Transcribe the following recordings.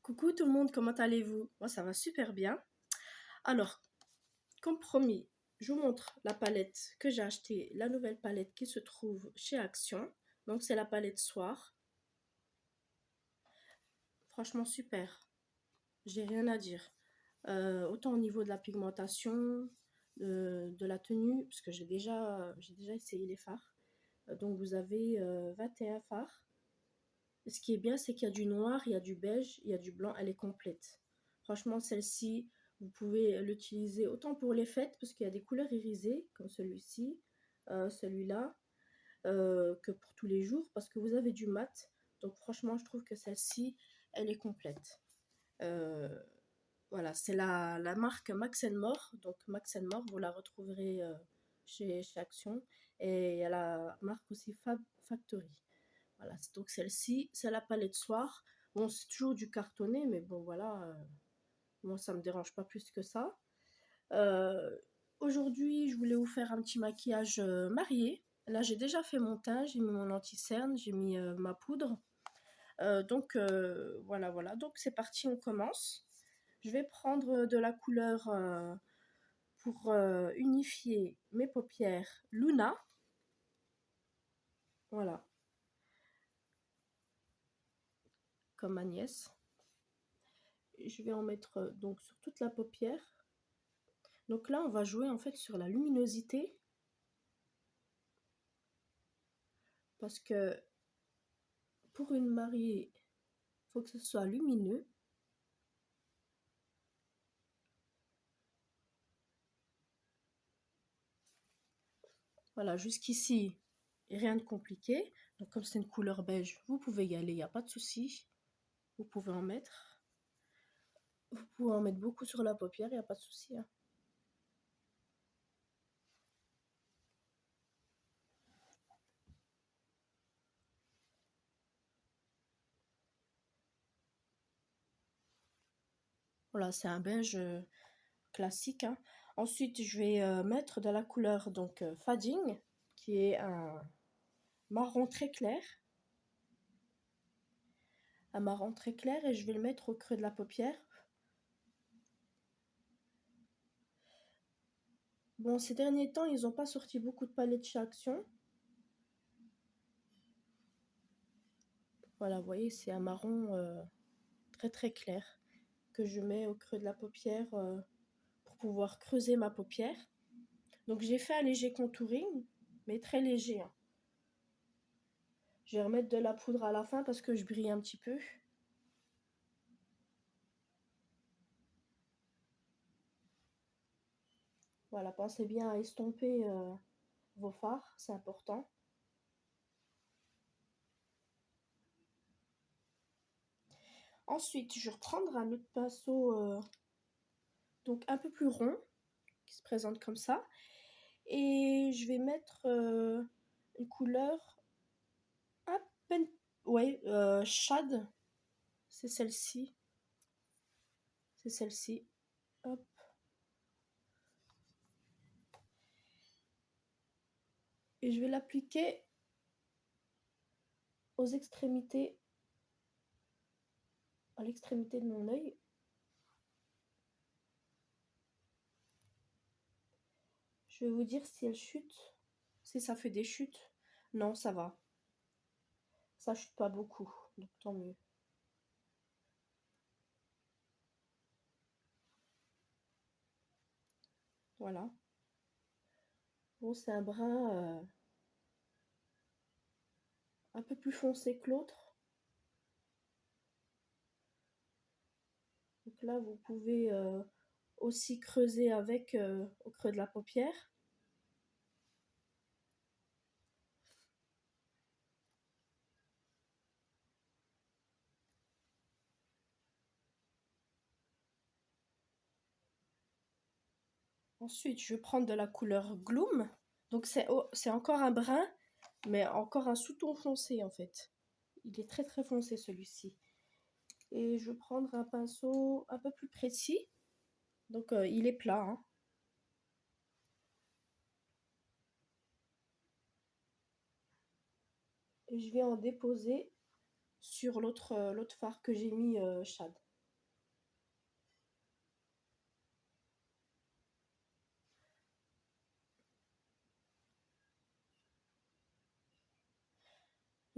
Coucou tout le monde, comment allez-vous? Moi ça va super bien. Alors, comme promis, je vous montre la palette que j'ai achetée, la nouvelle palette qui se trouve chez Action. Donc c'est la palette Soir. Franchement super, j'ai rien à dire. Autant au niveau de la pigmentation, de la tenue, parce que j'ai déjà essayé les fards. Donc vous avez 21 fards. Ce qui est bien, c'est qu'il y a du noir, il y a du beige, il y a du blanc, elle est complète. Franchement, celle-ci, vous pouvez l'utiliser autant pour les fêtes, parce qu'il y a des couleurs irisées, comme celui-ci, celui-là, que pour tous les jours, parce que vous avez du mat. Donc franchement, je trouve que celle-ci, elle est complète. Euh, voilà, c'est la marque Max More. Donc Max More, vous la retrouverez chez Action. Et il y a la marque aussi Fab Factory. Voilà, donc celle-ci, c'est la palette soir. Bon, c'est toujours du cartonné, mais bon, voilà, moi, ça me dérange pas plus que ça. Euh, Aujourd'hui, je voulais vous faire un petit maquillage marié. Là, j'ai déjà fait mon teint, j'ai mis mon anti-cerne, j'ai mis ma poudre. Voilà, voilà. Donc, c'est parti, on commence. Je vais prendre de la couleur pour unifier mes paupières Luna. Voilà, comme ma nièce. Je vais en mettre donc sur toute la paupière. Donc là, on va jouer en fait sur la luminosité parce que pour une mariée, il faut que ce soit lumineux. Voilà, jusqu'ici, rien de compliqué. Donc comme c'est une couleur beige, vous pouvez y aller, il n'y a pas de souci. Vous pouvez en mettre. Vous pouvez en mettre beaucoup sur la paupière, il n'y a pas de souci, hein. Voilà, c'est un beige classique, hein. Ensuite, je vais mettre de la couleur donc Fading, qui est un marron très clair. Un marron très clair et je vais le mettre au creux de la paupière. Bon, ces derniers temps, ils n'ont pas sorti beaucoup de palettes chez Action. Voilà, vous voyez, c'est un marron très très clair que je mets au creux de la paupière pour pouvoir creuser ma paupière. Donc j'ai fait un léger contouring, mais très léger, hein. Je vais remettre de la poudre à la fin parce que je brille un petit peu. Voilà, pensez bien à estomper vos fards, c'est important. Ensuite, je vais reprendre un autre pinceau donc un peu plus rond, qui se présente comme ça. Et je vais mettre une couleur à peine... Ouais, Shade. C'est celle-ci. C'est celle-ci. Hop. Et je vais l'appliquer aux extrémités, à l'extrémité de mon œil. Je vais vous dire si elle chute, si ça fait des chutes. Non, ça va. Ça chute pas beaucoup, donc tant mieux. Voilà. Bon, c'est un brin un peu plus foncé que l'autre. Donc là, vous pouvez aussi creuser avec au creux de la paupière. Ensuite, je vais prendre de la couleur Gloom. Donc c'est encore un brun, mais encore un sous-ton foncé en fait. Il est très très foncé celui-ci. Et je vais prendre un pinceau un peu plus précis. Donc il est plat, hein. Et je vais en déposer sur l'autre fard que j'ai mis Shade.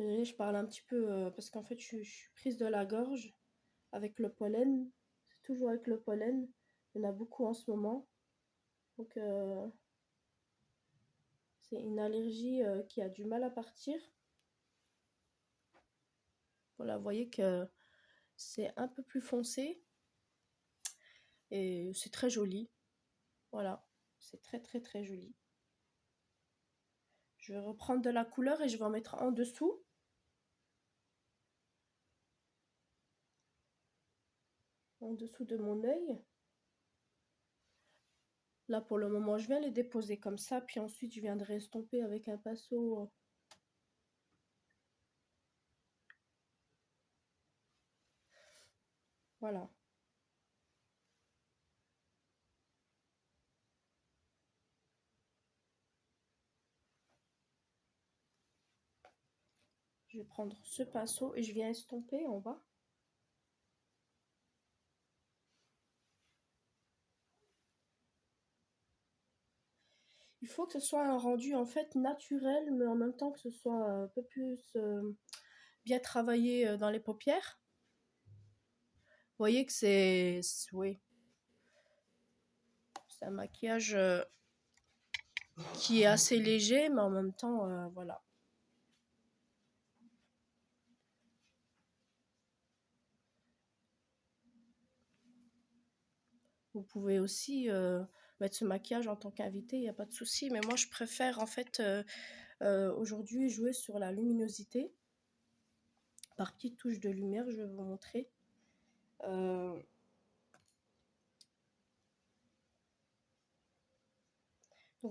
Désolée, je parle un petit peu parce qu'en fait, je suis prise de la gorge avec le pollen. C'est toujours avec le pollen. Il y en a beaucoup en ce moment. Donc, c'est une allergie qui a du mal à partir. Voilà, vous voyez que c'est un peu plus foncé et c'est très joli. Voilà, c'est très très très joli. Je vais reprendre de la couleur et je vais en mettre en dessous. En dessous de mon œil. Là, pour le moment, je viens les déposer comme ça, puis ensuite, je viendrai estomper avec un pinceau. Voilà. Je vais prendre ce pinceau et je viens estomper en bas. Il faut que ce soit un rendu en fait naturel, mais en même temps que ce soit un peu plus bien travaillé dans les paupières. Vous voyez que oui, c'est un maquillage qui est assez léger, mais en même temps, voilà. Vous pouvez aussi mettre ce maquillage en tant qu'invité, il n'y a pas de souci. Mais moi, je préfère en fait aujourd'hui jouer sur la luminosité. Par petites touches de lumière, je vais vous montrer. Donc,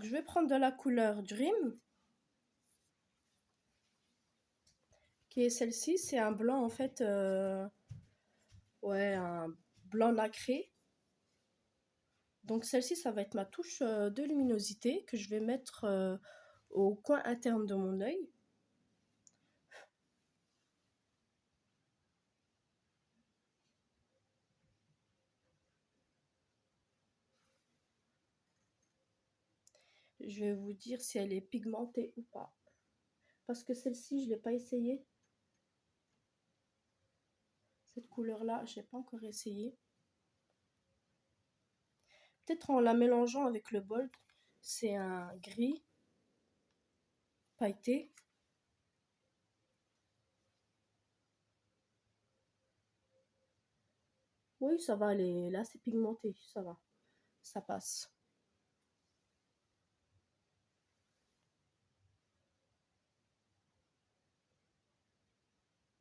je vais prendre de la couleur Dream, qui est celle-ci. C'est un blanc en fait, ouais, un blanc nacré. Donc, celle-ci, ça va être ma touche de luminosité que je vais mettre au coin interne de mon œil. Je vais vous dire si elle est pigmentée ou pas. Parce que celle-ci, je ne l'ai pas essayée. Cette couleur-là, je n'ai pas encore essayé. Peut-être en la mélangeant avec le Bold. C'est un gris pailleté. Oui, ça va, là c'est pigmenté, ça va. Ça passe.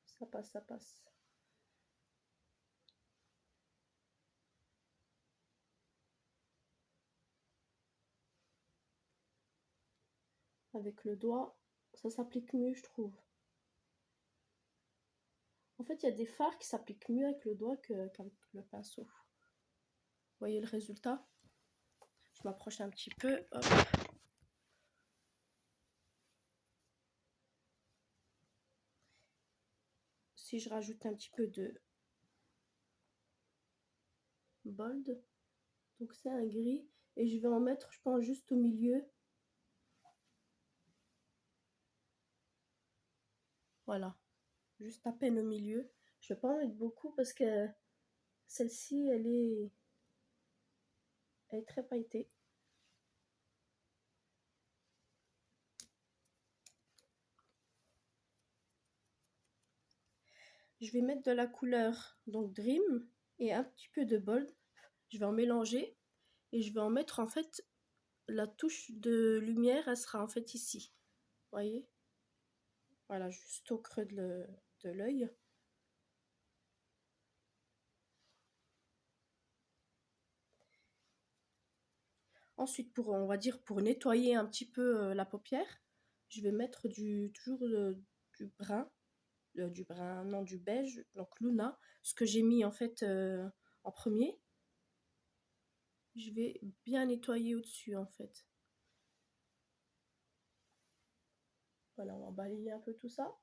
Ça passe, ça passe. Avec le doigt, ça s'applique mieux, je trouve. En fait, il y a des fards qui s'appliquent mieux avec le doigt qu'avec le pinceau. Vous voyez le résultat? Je m'approche un petit peu. Hop. Si je rajoute un petit peu de Bold, donc c'est un gris, et je vais en mettre, je pense, juste au milieu. Voilà, juste à peine au milieu. Je vais pas en mettre beaucoup parce que celle-ci, elle est très pailletée. Je vais mettre de la couleur, donc Dream, et un petit peu de Bold. Je vais en mélanger et je vais en mettre en fait, la touche de lumière, elle sera en fait ici. Vous voyez? Voilà, juste au creux de l'œil. Ensuite, on va dire, pour nettoyer un petit peu la paupière, je vais mettre toujours du brun, non, du beige, donc Luna, ce que j'ai mis en fait en premier. Je vais bien nettoyer au-dessus en fait. Voilà, on va balayer un peu tout ça.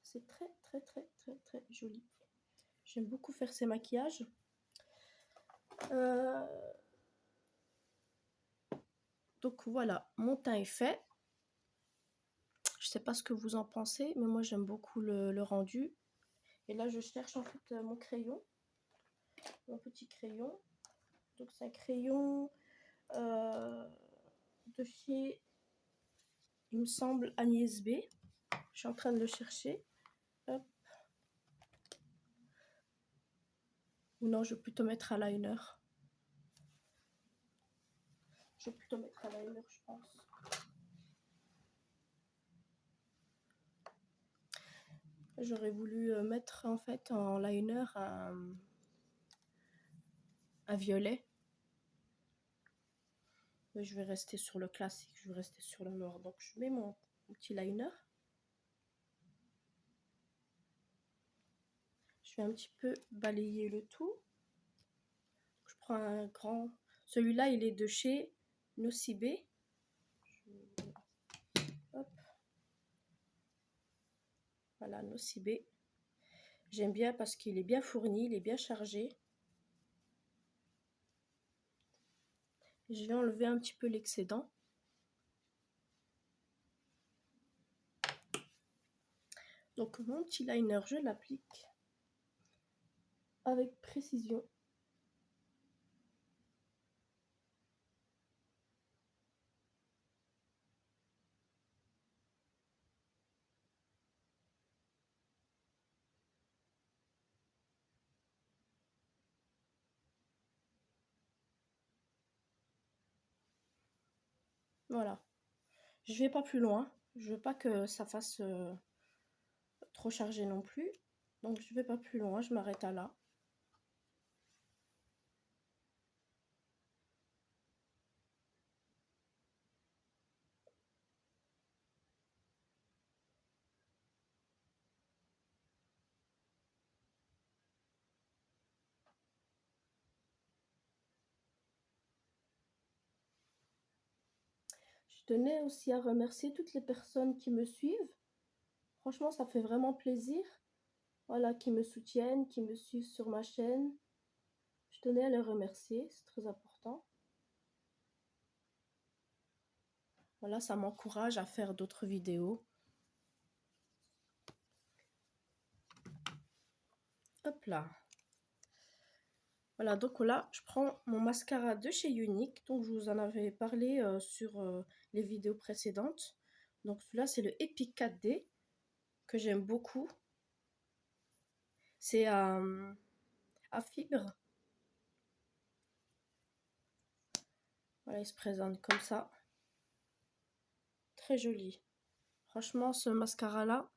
C'est très très très très très joli. J'aime beaucoup faire ces maquillages. Donc voilà, mon teint est fait. Je sais pas ce que vous en pensez, mais moi j'aime beaucoup le rendu. Et là je cherche en fait mon crayon, mon petit crayon. Donc c'est un crayon de chez, il me semble, Agnès B. Je suis en train de le chercher. Hop. Ou non, je vais plutôt mettre à liner. Je vais plutôt mettre à liner, je pense. J'aurais voulu mettre en fait en liner un violet. Mais je vais rester sur le classique, je vais rester sur le noir. Donc je mets mon petit liner. Je vais un petit peu balayer le tout. Je prends un grand... Celui-là, il est de chez Nocibé. Hop. Voilà, Nocibé. J'aime bien parce qu'il est bien fourni, il est bien chargé. Je vais enlever un petit peu l'excédent. Donc mon petit liner, je l'applique avec précision. Voilà. Je vais pas plus loin. Je veux pas que ça fasse trop chargé non plus. Donc je vais pas plus loin, je m'arrête à là. Je tenais aussi à remercier toutes les personnes qui me suivent. Franchement, ça fait vraiment plaisir. Voilà, qui me soutiennent, qui me suivent sur ma chaîne. Je tenais à les remercier, c'est très important. Voilà, ça m'encourage à faire d'autres vidéos. Hop là. Voilà, donc là, je prends mon mascara de chez Younique. Donc, je vous en avais parlé sur les vidéos précédentes. Donc, celui-là, c'est le Epic 4D que j'aime beaucoup. C'est à fibre. Voilà, il se présente comme ça. Très joli. Franchement, ce mascara-là.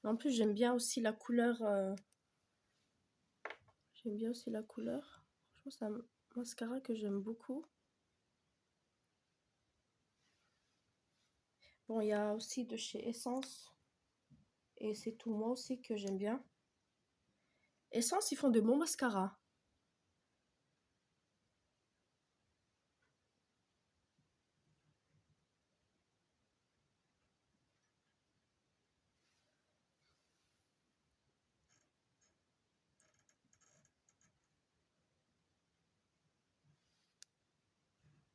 En plus, j'aime bien aussi la couleur. J'aime bien aussi la couleur. Franchement, c'est un mascara que j'aime beaucoup. Bon, il y a aussi de chez Essence. Et c'est tout moi aussi que j'aime bien. Essence, ils font de bons mascaras.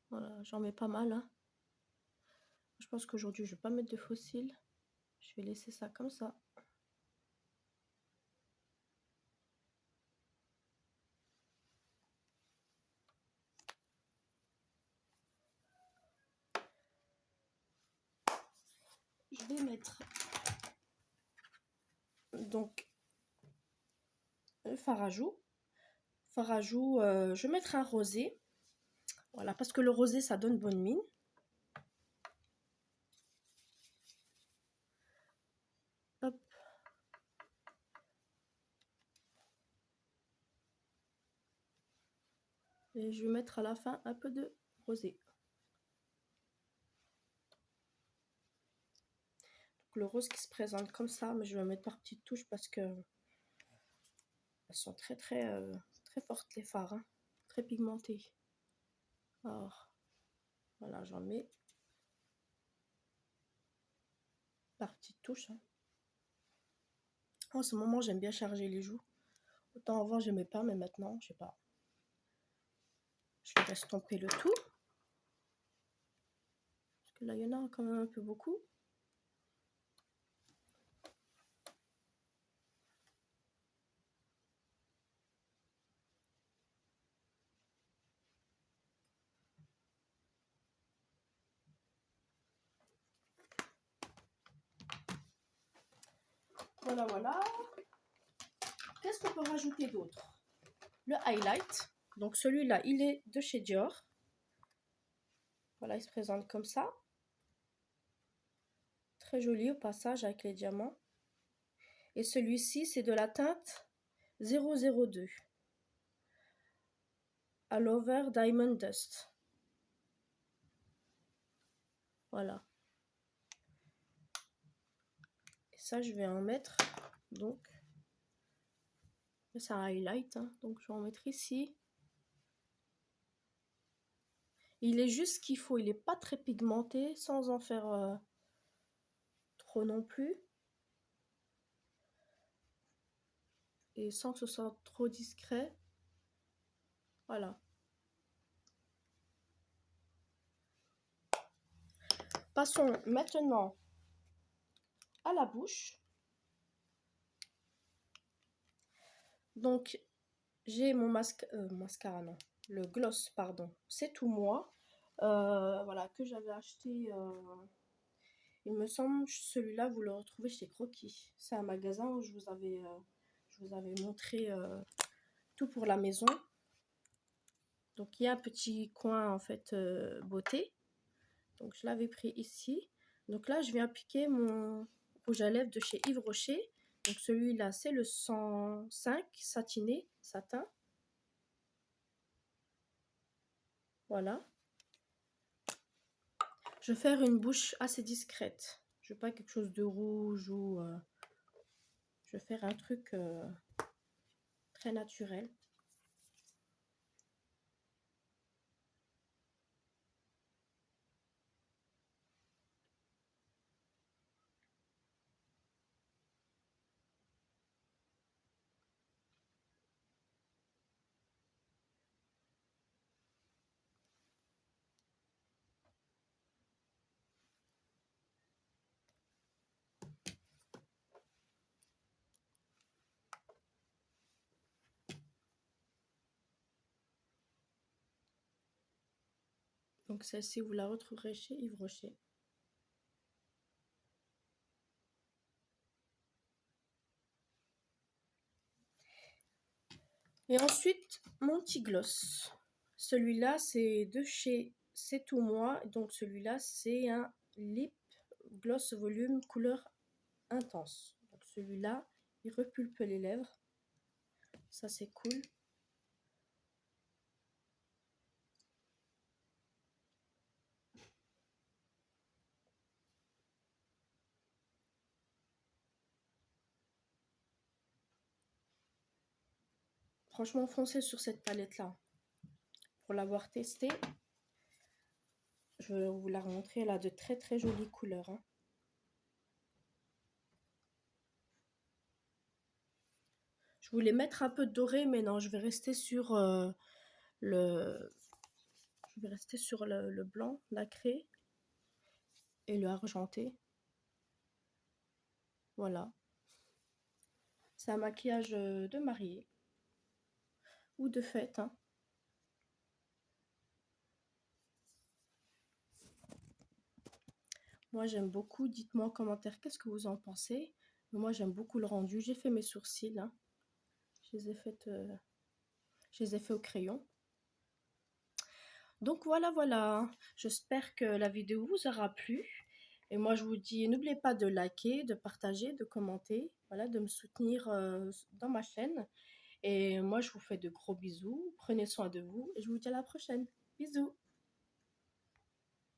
Voilà, j'en mets pas mal. Hein. Je pense qu'aujourd'hui, je vais pas mettre de fossiles. Je vais laisser ça comme ça. Je vais mettre donc le fard à joues. Fard à joues, je vais mettre un rosé. Voilà, parce que le rosé, ça donne bonne mine. Hop. Et je vais mettre à la fin un peu de rosé. Donc le rose qui se présente comme ça, mais je vais mettre par petites touches parce que elles sont très fortes les fards, hein, très pigmentées. Alors, voilà, j'en mets par petites touches. Hein. En ce moment, j'aime bien charger les joues. Autant avant, j'aimais pas, mais maintenant, je sais pas. Je vais estomper le tout. que là, il y en a quand même un peu beaucoup. Voilà, voilà. Qu'est-ce qu'on peut rajouter d'autre? Le highlight. Donc celui-là, il est de chez Dior. Voilà, il se présente comme ça. Très joli au passage avec les diamants. Et celui-ci, c'est de la teinte 002. All Over Diamond Dust. Voilà. Et ça, je vais en mettre. Donc, c'est un highlight. Hein, donc, je vais en mettre ici. Il est juste ce qu'il faut. Il n'est pas très pigmenté sans en faire trop non plus. Et sans que ce soit trop discret. Voilà. Passons maintenant à la bouche. Donc, j'ai mon mascara, non. Le gloss, pardon. C'est tout moi. Voilà, que j'avais acheté... il me semble, celui-là, vous le retrouvez chez Croquis. C'est un magasin où je vous avais montré tout pour la maison. Donc, il y a un petit coin, en fait, beauté. Donc, je l'avais pris ici. Donc là, je viens appliquer mon rouge à lèvres de chez Yves Rocher. Donc, celui-là, c'est le 105 satiné, satin. Voilà. Je vais faire une bouche assez discrète. Je veux pas quelque chose de rouge ou... je vais faire un truc très naturel. Donc celle-ci, vous la retrouverez chez Yves Rocher. Et ensuite, mon petit gloss. Celui-là, c'est de chez C'est Tout Moi. Donc celui-là, c'est un Lip Gloss Volume couleur intense. Donc celui-là, il repulpe les lèvres. Ça, c'est cool. Franchement, foncez sur cette palette-là. Pour l'avoir testée, je vais vous la remontrer. Elle a de très très jolies couleurs. Hein. Je voulais mettre un peu de doré, mais non, je vais rester sur le... Je vais rester sur le blanc, nacré et le argenté. Voilà. C'est un maquillage de mariée ou de fête. Hein. Moi, j'aime beaucoup. Dites-moi en commentaire qu'est-ce que vous en pensez. Moi, j'aime beaucoup le rendu. J'ai fait mes sourcils. Hein. Je les ai fait au crayon. Donc voilà, voilà. J'espère que la vidéo vous aura plu. Et moi, je vous dis, n'oubliez pas de liker, de partager, de commenter, voilà, de me soutenir dans ma chaîne. Et moi, je vous fais de gros bisous. Prenez soin de vous et je vous dis à la prochaine. Bisous.